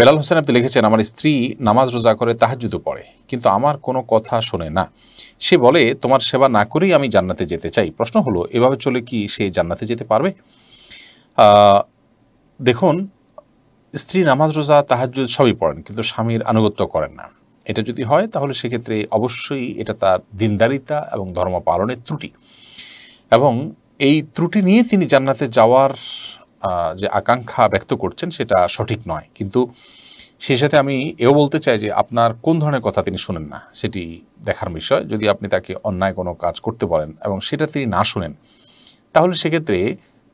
বেলাল হোসেন আপনি লিখেছেন, আমার স্ত্রী নামাজ রোজা করে তাহাজ্জুদও পড়ে, কিন্তু আমার কোনো কথা শোনে না। সে বলে তোমার সেবা না করেই আমি জান্নাতে যেতে চাই। প্রশ্ন হলো, এভাবে চলে কি সে জান্নাতে যেতে পারবে? দেখুন, স্ত্রী নামাজ রোজা তাহাজ্জুদ সবই পড়েন, কিন্তু স্বামীর আনুগত্য করেন না। এটা যদি হয় তাহলে সেক্ষেত্রে অবশ্যই এটা তার দিনদারিতা এবং ধর্ম পালনের ত্রুটি, এবং এই ত্রুটি নিয়ে তিনি জান্নাতে যাওয়ার যে আকাঙ্ক্ষা ব্যক্ত করছেন সেটা সঠিক নয়। কিন্তু সেই সাথে আমি এও বলতে চাই যে আপনার কোন ধরনের কথা তিনি শুনেন না সেটি দেখার বিষয়। যদি আপনি তাকে অন্যায় কোনো কাজ করতে বলেন এবং সেটা তিনি না শুনেন, তাহলে সেক্ষেত্রে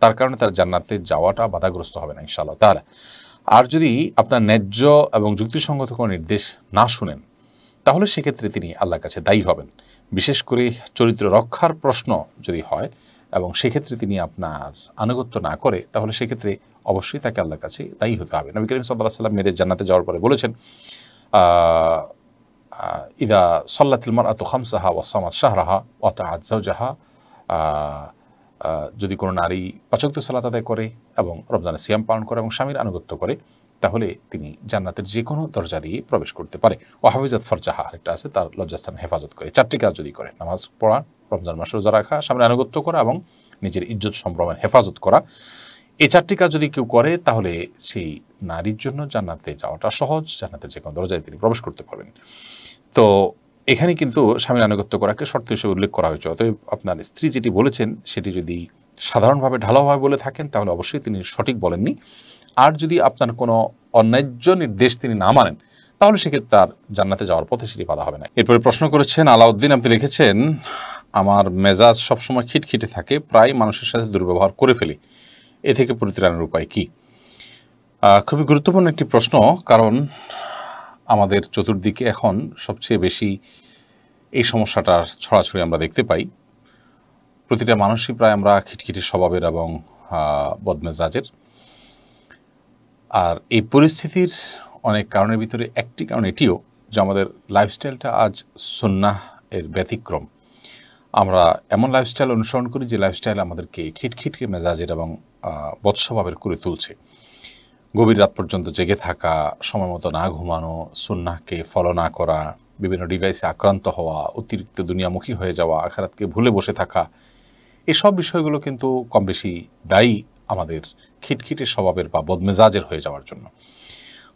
তার কারণে তার জান্নাতে যাওয়াটা বাধাগ্রস্ত হবে না ইনশাআল্লাহ তাআলা। আর যদি আপনার ন্যায্য এবং যুক্তিসঙ্গত কোনো নির্দেশ না শুনেন, তাহলে সেক্ষেত্রে তিনি আল্লাহর কাছে দায়ী হবেন। বিশেষ করে চরিত্র রক্ষার প্রশ্ন যদি হয় এবং সেক্ষেত্রে তিনি আপনার আনুগত্য না করে, তাহলে সেক্ষেত্রে অবশ্যই তাকে আল্লাহর কাছে দায়ী হতে হবে। নবী করিম সাল্লাল্লাহু আলাইহি ওয়াসাল্লাম মেয়েদের জান্নাতে যাওয়ার পরে বলেছেন, ইদা সাল্লাতিল মারআতু খামসাহা ওয়া সামাত শাহরাহা ওয়া আতাআত যাওজাহা, যদি কোনো নারী ৫ ওয়াক্ত সালাত আদায় করে এবং রমজানের সিয়াম পালন করে এবং স্বামীর আনুগত্য করে, তাহলে তিনি জান্নাতের যে কোনো দরজা দিয়ে প্রবেশ করতে পারে। ও হাফিজাত ফরজাহা আরেকটা আছে, তার লজ্জাস্থান হেফাজত করে। 4টি কাজ যদি করে, নামাজ পড়া, রমজান মাসে রোজা রাখা, স্বামীর আনুগত্য করা এবং নিজের ইজ্জত সম্ভ্রমের হেফাজত করা, এই 4টি কাজ যদি কেউ করে, তাহলে সেই নারীর জন্য জান্নাতে যাওয়াটা সহজ, জান্নাতের যে কোনো দরজায় তিনি প্রবেশ করতে পারবেন। তো এখানে কিন্তু স্বামীর আনুগত্য করাকে শর্ত হিসেবে উল্লেখ করা হয়েছে। অতএব আপনার স্ত্রী যেটি বলেছেন সেটি যদি সাধারণভাবে ঢালাওভাবে বলে থাকেন, তাহলে অবশ্যই তিনি সঠিক বলেননি। আর যদি আপনার কোনো অন্যায্য নির্দেশ তিনি না মানেন, তাহলে সেক্ষেত্রে তার জান্নাতে যাওয়ার পথে সেটি বাধা হবে না। এরপরে প্রশ্ন করেছেন আলাউদ্দিন, আপনি লিখেছেন, আমার মেজাজ সবসময় খিটখিটে থাকে, প্রায় মানুষের সাথে দুর্ব্যবহার করে ফেলি, এ থেকে পরিত্রাণের উপায় কি? খুবই গুরুত্বপূর্ণ একটি প্রশ্ন, কারণ আমাদের চতুর্দিকে এখন সবচেয়ে বেশি এই সমস্যাটার ছড়াছড়ি আমরা দেখতে পাই। প্রতিটা মানুষই প্রায় আমরা খিটখিটে স্বভাবের এবং বদমেজাজের। আর এই পরিস্থিতির অনেক কারণের ভিতরে একটি কারণ এটিও যে আমাদের লাইফস্টাইলটা আজ সুন্নাহ এর ব্যতিক্রম। আমরা এমন লাইফস্টাইল অনুসরণ করি যে লাইফস্টাইল আমাদেরকে খিটখিটকে মেজাজের এবং বদস্বভাবের করে তুলছে। গভীর রাত পর্যন্ত জেগে থাকা, সময় মতো না ঘুমানো, সুন্নাহকে ফলো না করা, বিভিন্ন ডিভাইসে আক্রান্ত হওয়া, অতিরিক্ত দুনিয়ামুখী হয়ে যাওয়া, আখিরাতকে ভুলে বসে থাকা, এসব বিষয়গুলো কিন্তু কম বেশি দায়ী আমাদের খিটখিটে স্বভাবের বা বদমেজাজের হয়ে যাওয়ার জন্য।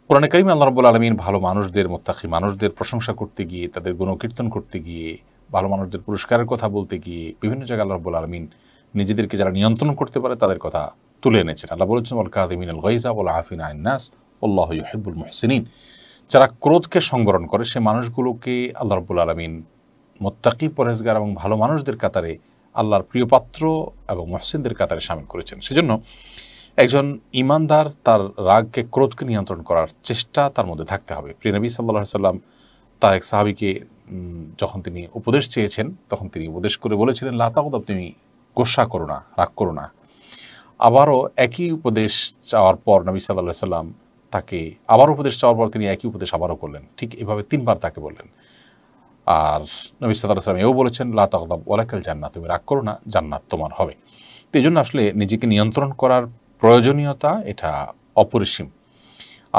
কোরআনে কারিমে আল্লাহ রাব্বুল আলামিন ভালো মানুষদের, মুত্তাকি মানুষদের প্রশংসা করতে গিয়ে, তাদের গুণকীর্তন করতে গিয়ে, ভালো মানুষদের পুরস্কারের কথা বলতে গিয়ে বিভিন্ন জায়গায় আল্লাহ রাব্বুল আলামিন নিজেদেরকে যারা নিয়ন্ত্রণ করতে পারে তাদের কথা তুলে এনেছেন। আল্লাহ বলেছেন, ওয়াল কাযিমিনাল গায়যা ওয়াল আফিনা আনিন নাস ওয়াল্লাহু ইউহিব্বুল মুহসিনিন। যারা ক্রোধকে সংবরণ করে সে মানুষগুলোকে আল্লাহ রাব্বুল আলামিন মুত্তাকি, পরহেজগার এবং ভালো মানুষদের কাতারে, আল্লাহর প্রিয়পাত্র এবং মুহসিনদের কাতারে শামিল করেছেন। সেজন্য একজন ঈমানদার তার রাগকে, ক্রোধকে নিয়ন্ত্রণ করার চেষ্টা তার মধ্যে থাকতে হবে। প্রিয় নবী সাল্লাল্লাহু আলাইহি সাল্লাম তার এক সাহাবীকে যখন তিনি উপদেশ চেয়েছেন, তখন তিনি উপদেশ করে বলেছিলেন, লা তাগদাব, তুমি গোসা করো না, রাগ করো না। আবারও একই উপদেশ চাওয়ার পর নবী সাল্লাল্লাহু আলাইহি সাল্লাম তাকে আবার উপদেশ চাওয়ার পর তিনি একই উপদেশ আবারও করলেন। ঠিক এভাবে 3বার তাকে বললেন। আর নবী সাল্লাল্লাহু আলাইহি সাল্লাম এও বলেছেন, লা তাগদাব ওয়ালাকাল জান্নাহ, তুমি রাগ করো না, জান্নাত তোমার হবে। তো এই জন্য আসলে নিজেকে নিয়ন্ত্রণ করার প্রয়োজনীয়তা এটা অপরিসীম।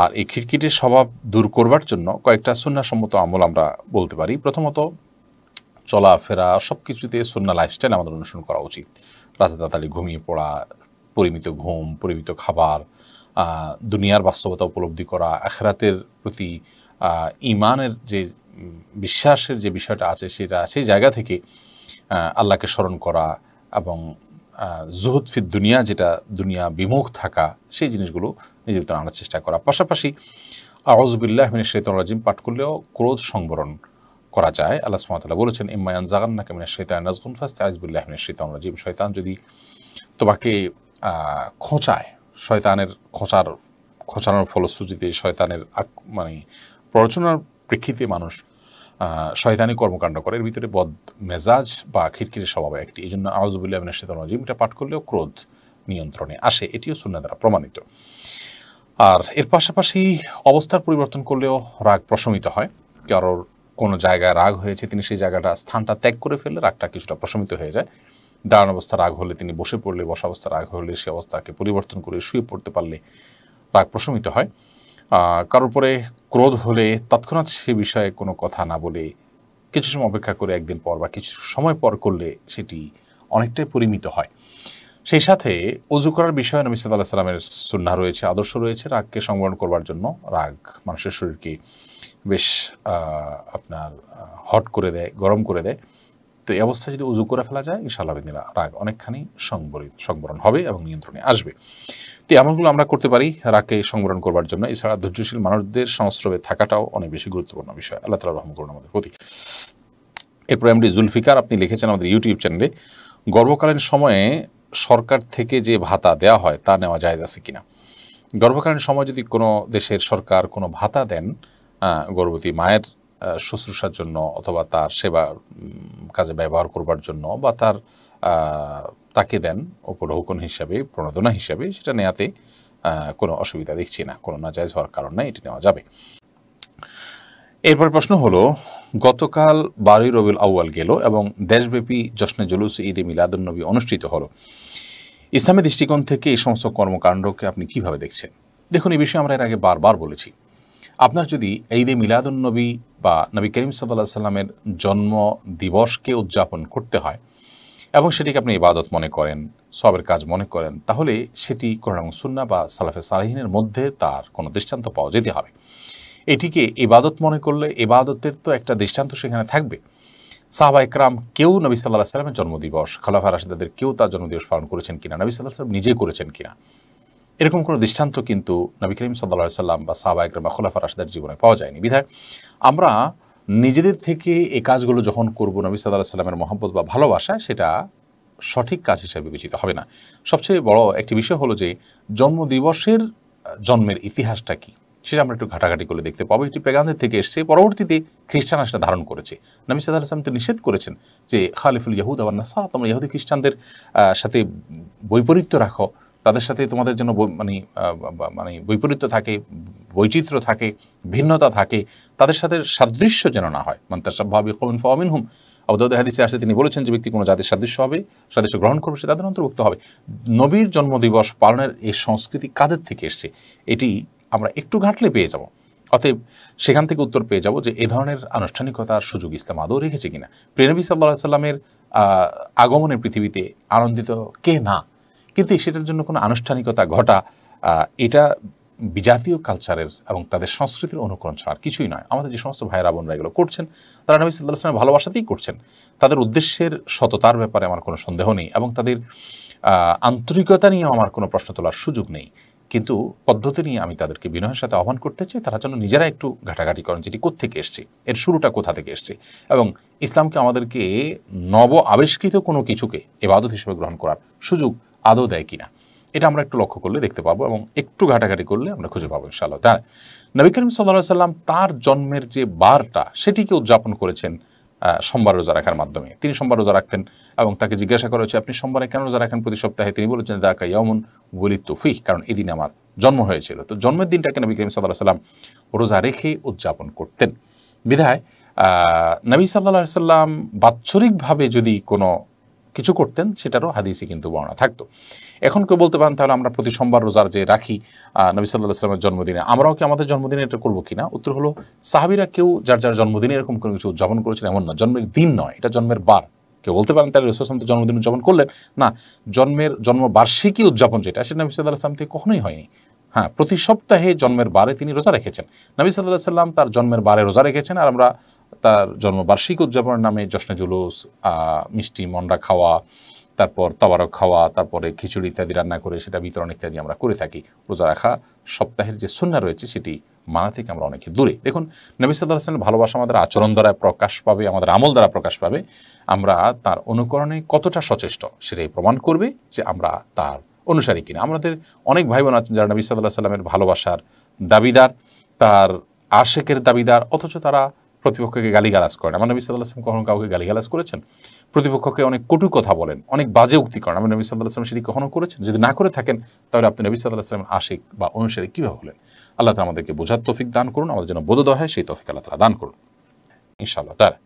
আর এই খিটখিটের স্বভাব দূর করবার জন্য কয়েকটা সুন্নাহসম্মত আমল আমরা বলতে পারি। প্রথমত, চলাফেরা সব কিছুতে সুন্নাহ লাইফস্টাইল আমাদের অনুসরণ করা উচিত। রাতে তাড়াতাড়ি ঘুমিয়ে পড়া, পরিমিত ঘুম, পরিমিত খাবার, দুনিয়ার বাস্তবতা উপলব্ধি করা, আখিরাতের প্রতি ঈমানের যে বিশ্বাসের যে বিষয়টা আছে সেটা সেই জায়গা থেকে আল্লাহকে স্মরণ করা এবং জুহুদ ফিদ দুনিয়া, যেটা দুনিয়া বিমুখ থাকা, সেই জিনিসগুলো নিজের ভিতরে আনার চেষ্টা করা। পাশাপাশি আউযু বিল্লাহি মিনাশ শাইতানির রাজিম পাঠ করলেও ক্রোধ সংবরণ করা যায়। আল্লাহ সুবহানাহু ওয়া তাআলা বলেছেন, ইম্মা ইয়ানজাগান্নাকা মিনাশ শাইতানির নাজগুন ফাস্তাইজ বিল্লাহি মিনাশ শাইতানির রাজিম। শয়তান যদি তোমাকে খোঁচায়, শয়তানের খোঁচানোর ফলশ্রুতিতে, শয়তানের মানে প্ররোচনার প্রেক্ষিতে মানুষ শয়তানি কর্মকাণ্ড করে, এর ভিতরে বদ মেজাজ বা খিটখিটে স্বভাব একটি। এই জন্য আউযু বিল্লাহি মিনাশ শাইতানির রাজিম এটা পাঠ করলেও ক্রোধ নিয়ন্ত্রণে আসে, এটিও সুন্নাহ দ্বারা প্রমাণিত। আর এর পাশাপাশি অবস্থার পরিবর্তন করলেও রাগ প্রশমিত হয়। কারোর কোনো জায়গায় রাগ হয়েছে, তিনি সেই জায়গাটা, স্থানটা ত্যাগ করে ফেললে রাগটা কিছুটা প্রশমিত হয়ে যায়। দাঁড়ানো অবস্থা রাগ হলে তিনি বসে পড়লে, বসা অবস্থা রাগ হলে সে অবস্থাকে পরিবর্তন করে শুয়ে পড়তে পারলে রাগ প্রশমিত হয়। কারোর পরে ক্রোধ হলে তৎক্ষণাৎ সে বিষয়ে কোনো কথা না বলে কিছু সময় অপেক্ষা করে একদিন পর বা কিছু সময় পর করলে সেটি অনেকটাই পরিমিত হয়। সেই সাথে অজু করার বিষয়ে নবী সাল্লাল্লাহু আলাইহি সাল্লামের সুন্নাহ রয়েছে, আদর্শ রয়েছে রাগকে সংবরণ করবার জন্য। রাগ মানুষের শরীরকে বেশ আপনার হট করে দেয়, গরম করে দেয়। তো এই অবস্থায় যদি উজু করে ফেলা যায় ইনশাআল্লাহ বিদিনা রাগ অনেকখানি সংবরণ হবে এবং নিয়ন্ত্রণে আসবে। তো এমনগুলো আমরা করতে পারি রাগকে সংবরণ করবার জন্য। এছাড়া ধৈর্যশীল মানুষদের সংস্রবে থাকাটাও অনেক বেশি গুরুত্বপূর্ণ বিষয়। আল্লাহ তাআলা রহম করুন আমাদের প্রতি। এরপরে এমডি জুলফিকার আপনি লিখেছেন আমাদের ইউটিউব চ্যানেলে, গর্ভকালীন সময়ে সরকার থেকে যে ভাতা দেওয়া হয় তা নেওয়া জায়েজ আছে কিনা। গর্ভকালীন সময় যদি কোনো দেশের সরকার কোনো ভাতা দেন গর্ভবতী মায়ের শুশ্রূষার জন্য অথবা তার সেবা কাজে ব্যবহার করবার জন্য বা তাকে দেন উপঢৌকন হিসাবে, প্রণোদনা হিসাবে, সেটা নেওয়াতে কোনো অসুবিধা দেখছি না, কোনো নাজায়েজ হওয়ার কারণ নাই, এটি নেওয়া যাবে। এরপর প্রশ্ন হলো, গতকাল 12 রবিউল আউয়াল গেল এবং দেশব্যাপী জশ্নে জুলুস ঈদে মিলাদুন্নবী অনুষ্ঠিত হলো। ইসলামী দৃষ্টিকোণ থেকে এই সমস্ত কর্মকাণ্ডকে আপনি কিভাবে দেখছেন? দেখুন, এই বিষয়ে আমরা এর আগে বারবার বলেছি, আপনার যদি ঈদে মিলাদুন্নবী বা নবী করিম সাল্লাল্লাহু আলাইহি সাল্লামের জন্ম দিবসকে উদযাপন করতে হয় এবং সেটিকে আপনি ইবাদত মনে করেন, সওয়াবের কাজ মনে করেন, তাহলে সেটি কোরআন এবং সুন্নাহ বা সালাফে সালেহিনের মধ্যে তার কোনো দৃষ্টান্ত পাওয়া যেতে হবে। এটিকে ইবাদত মনে করলে ইবাদতের তো একটা দৃষ্টান্ত সেখানে থাকবে। সাহাবা ইকরাম কেউ নবী সাল্লাল্লাহু আলাইহি সাল্লামের জন্মদিবস, খোলাফা রাশিদাদের কেউ তার জন্মদিবস পালন করেছেন কিনা, নবী সাল্লাল্লাহু আলাইহি সাল্লাম নিজে করেছেন কিনা, এরকম কোনো দৃষ্টান্ত কিন্তু নবী করিম সাল্লাল্লাহু আলাইহি সাল্লাম বা সাহাবা ইকরাম বা খোলাফা রাশিদার জীবনে পাওয়া যায়নি। বিধায় আমরা নিজেদের থেকে এই কাজগুলো যখন করব নবী সাল্লাল্লাহু আলাইহি সাল্লামের মহব্বত বা ভালোবাসা, সেটা সঠিক কাজ হিসেবে বিবেচিত হবে না। সবচেয়ে বড় একটি বিষয় হলো যে জন্মদিবসের জন্মের ইতিহাসটা কী, সেটা আমরা একটু ঘাটাঘাটি করে দেখতে পাবো। এটি পেগানদের থেকে এসছে, পরবর্তীতে খ্রিস্টানরা সেটা ধারণ করেছে। নবী সাল্লাল্লাহু আলাইহি ওয়াসাল্লাম তো নিষেধ করেছেন যে খালিফুল ইয়াহুদ ওয়ান নাসারা, তোমরা ইহুদি খ্রিস্টানদের সাথে বৈপরীত্য রাখো, তাদের সাথে তোমাদের জন্য মানে বৈপরীত্য থাকে, বৈচিত্র্য থাকে, ভিন্নতা থাকে, তাদের সাথে সাদৃশ্য যেন না হয়। মান তাশাব্বাহা বিকওমিন ফাহুয়া মিনহুম। আবু দাউদের হাদিসে আসে, তিনি বলেছেন যে ব্যক্তি কোনো জাতির সাদৃশ্য গ্রহণ করবে সে তাদের অন্তর্ভুক্ত হবে। নবীর জন্মদিবস পালনের এই সংস্কৃতি কাদের থেকে এসছে, এটি আমরা একটু ঘাঁটলে পেয়ে যাব। অতএব সেখান থেকে উত্তর পেয়ে যাব যে এ ধরনের আনুষ্ঠানিকতার সুযোগ ইসলাম আদৌ রেখেছে কিনা। প্রিয় নবী সাল্লাল্লাহু আলাইহি সাল্লামের আগমনের পৃথিবীতে আনন্দিত কে না, কিন্তু সেটার জন্য কোনো আনুষ্ঠানিকতা ঘটা, এটা বিজাতীয় কালচারের এবং তাদের সংস্কৃতির অনুকরণ ছাড়া আর কিছুই নয়। আমাদের যে সমস্ত ভাইয়েরা বোনরা এগুলো করছেন, তারা নবী সাল্লাল্লাহু আলাইহি সাল্লামের ভালোবাসাতেই করছেন। তাদের উদ্দেশ্যের সততার ব্যাপারে আমার কোনো সন্দেহ নেই এবং তাদের আন্তরিকতা নিয়েও আমার কোনো প্রশ্ন তোলার সুযোগ নেই। কিন্তু পদ্ধতি নিয়ে আমি তাদেরকে বিনয়ের সাথে আহ্বান করতে চাই, তারা যেন নিজেরা একটু ঘাটাঘাটি করেন যেটি কোত্থেকে এসছে, এর শুরুটা কোথা থেকে এসছে, এবং ইসলামকে আমাদেরকে নব আবিষ্কৃত কোনো কিছুকে ইবাদত হিসেবে গ্রহণ করার সুযোগ আদৌ দেয় কিনা, এটা আমরা একটু লক্ষ্য করলে দেখতে পাবো এবং একটু ঘাটাঘাটি করলে আমরা খুঁজে পাবো ইনশাআল্লাহ। তাই নবী করিম সাল্লাল্লাহু আলাইহি সাল্লাম তার জন্মের যে বারটা সেটিকে উদযাপন করেছেন সোমবার রোজা রাখার মাধ্যমে। তিনি সোমবার রোজা রাখতেন এবং তাকে জিজ্ঞাসা করা হয়েছে, আপনি সোমবারে কেন রোজা রাখেন প্রতি সপ্তাহে? তিনি বলেছেন, দাকা ইয়াউমুন ওয়ালিদতু ফীহ, কারণ এই দিনে আমার জন্ম হয়েছিল। তো জন্মের দিনটাকে নবী করিম সাল্লাল্লাহু আলাইহি সাল্লাম রোজা রেখে উদযাপন করতেন। বিধায় নবী সাল্লাল্লাহু আলাইহি সাল্লাম বাৎসরিকভাবে যদি কোনো কিছু করতেন সেটারও হাদিসে কিন্তু বর্ণনা থাকতো। এখন কেউ বলতে পারেন, তাহলে আমরা প্রতি সোমবার রোজার যে রাখি নবী সাল্লাল্লাহু আলাইহি সাল্লামের জন্মদিনে, আমরাও কি আমাদের জন্মদিনে এটা করবো কিনা? উত্তর হলো, সাহাবীরা কেউ যার যার জন্মদিনে এরকম কোনো কিছু উদযাপন করেছেন এমন না। জন্মের দিন নয়, এটা জন্মের বার। কেউ বলতে পারেন তাহলে রাসূল সাল্লাল্লাহু আলাইহি ওয়াসাল্লাম তো জন্মদিন উদযাপন করলেন না। জন্মবার্ষিকী উদযাপন যেটা, সেটা নবী সাল্লাল্লাহু আলাইহি ওয়াসাল্লাম থেকে কখনোই হয়নি। হ্যাঁ, প্রতি সপ্তাহে জন্মের বারে তিনি রোজা রেখেছেন। নবী সাল্লাল্লাহু আলাইহি ওয়াসাল্লাম তার জন্মের বারে রোজা রেখেছেন, আর আমরা তার জন্মবার্ষিকী উদযাপনের নামে জশ্নে জুলুস, মিষ্টি মন্ডা খাওয়া, তারপর তাবারক খাওয়া, তারপরে খিচুড়ি ইত্যাদি রান্না করে সেটা বিতরণ ইত্যাদি আমরা করে থাকি। রোজা রাখা সপ্তাহের যে সুন্নাহ রয়েছে সেটি মানা থেকে আমরা অনেকে দূরে। দেখুন, নবী সাল্লাল্লাহু আলাইহি ওয়াসাল্লামের ভালোবাসা আমাদের আচরণ দ্বারা প্রকাশ পাবে, আমাদের আমল দ্বারা প্রকাশ পাবে। আমরা তার অনুকরণে কতটা সচেষ্ট সেটাই প্রমাণ করবে যে আমরা তার অনুসারী কিনা। আমাদের অনেক ভাই বোন আছেন যারা নবী সাল্লাল্লাহু আলাইহি ওয়াসাল্লামের ভালোবাসার দাবিদার, তার আশেকের দাবিদার, অথচ তারা প্রতিপক্ষকে গালিগালাজ করেন। আমার নবী সাল্লাল্লাহু আলাইহি ওয়াসাল্লাম কখনো কাউকে গালিগালাজ করেছেন? প্রতিপক্ষকে অনেক কটু কথা বলেন, অনেক বাজে উক্তি করেন। আমার নবী সাল্লাল্লাহু আলাইহি ওয়াসাল্লাম সেটি কখনো করেছেন? যদি না করে থাকেন, তাহলে আপনি নবী সাল্লাল্লাহু আলাইহি ওয়াসাল্লামের আশিক বা অনুসারী কীভাবে হলেন? আল্লাহ তাআলা আমাদেরকে বোঝার তৌফিক দান করুন, আমাদের জন্য বোধোদয় হয় সেই তৌফিক আল্লাহ তাআলা দান করুন ইনশাআল্লাহ তাআলা।